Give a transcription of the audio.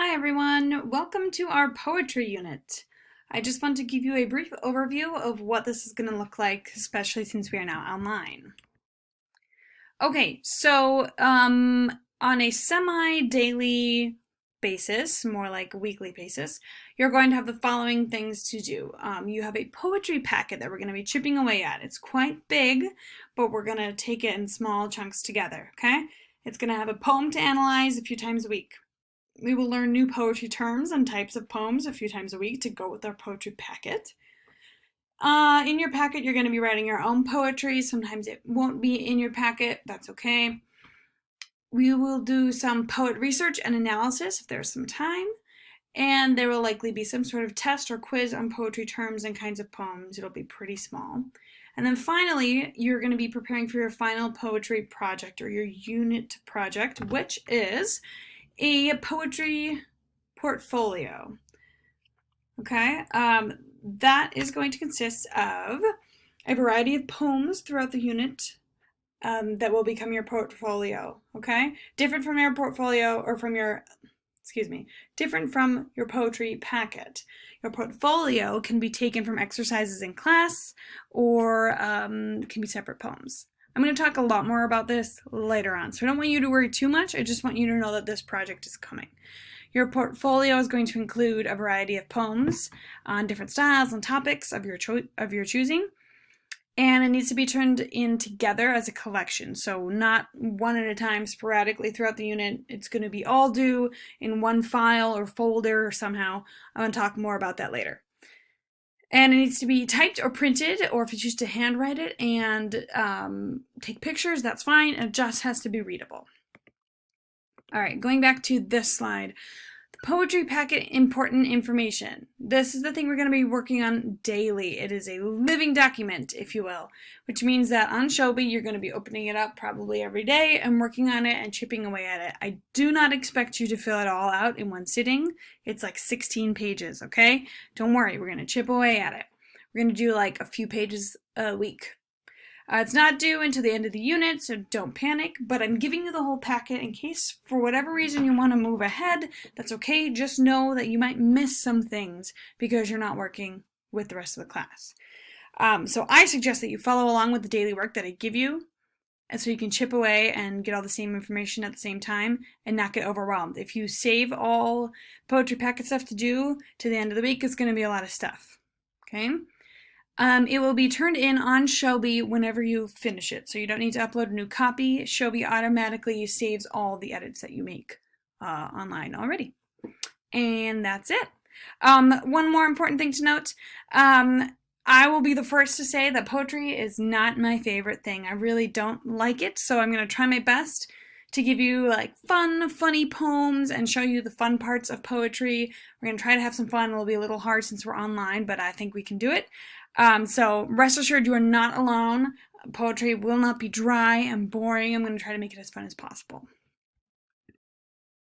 Hi everyone, welcome to our poetry unit. I just want to give you a brief overview of what this is going to look like, especially since we are now online. Okay, so on a semi-daily basis, more like a weekly basis, you're going to have the following things to do. You have a poetry packet that we're going to be chipping away at. It's quite big, but we're going to take it in small chunks together, okay? It's going to have a poem to analyze a few times a week. We will learn new poetry terms and types of poems a few times a week to go with our poetry packet. In your packet, you're going to be writing your own poetry. Sometimes it won't be in your packet. That's okay. We will do some poet research and analysis if there's some time. And there will likely be some sort of test or quiz on poetry terms and kinds of poems. It'll be pretty small. And then finally, you're going to be preparing for your final poetry project or your unit project, which is a poetry portfolio. Okay, that is going to consist of a variety of poems throughout the unit that will become your portfolio. Okay, different from your portfolio or from your, different from your poetry packet. Your portfolio can be taken from exercises in class or can be separate poems. I'm going to talk a lot more about this later on, so I don't want you to worry too much. I just want you to know that this project is coming. Your portfolio is going to include a variety of poems on different styles and topics of your choosing, and it needs to be turned in together as a collection, so not one at a time sporadically throughout the unit. It's going to be all due in one file or folder or somehow. I'm going to talk more about that later. And it needs to be typed or printed, or if you choose to handwrite it and take pictures, that's fine. It just has to be readable. All right, going back to this slide. The poetry packet, important information. This is the thing we're going to be working on daily. It is a living document, if you will, which means that on Shobi, you're going to be opening it up probably every day and working on it and chipping away at it. I do not expect you to fill it all out in one sitting. It's like 16 pages, okay? Don't worry, we're going to chip away at it. We're going to do like a few pages a week. It's not due until the end of the unit, so don't panic, but I'm giving you the whole packet in case for whatever reason you want to move ahead. That's okay. Just know that you might miss some things because you're not working with the rest of the class. So I suggest that you follow along with the daily work that I give you, and so you can chip away and get all the same information at the same time and not get overwhelmed. If you save all poetry packet stuff to do to the end of the week, it's going to be a lot of stuff. Okay? It will be turned in on Shobi whenever you finish it, so you don't need to upload a new copy. Shobi automatically saves all the edits that you make online already. And that's it. One more important thing to note. I will be the first to say that poetry is not my favorite thing. I really don't like it, so I'm going to try my best to give you like fun, funny poems and show you the fun parts of poetry. We're going to try to have some fun. It'll be a little hard since we're online, but I think we can do it. So rest assured you are not alone. Poetry will not be dry and boring. I'm going to try to make it as fun as possible.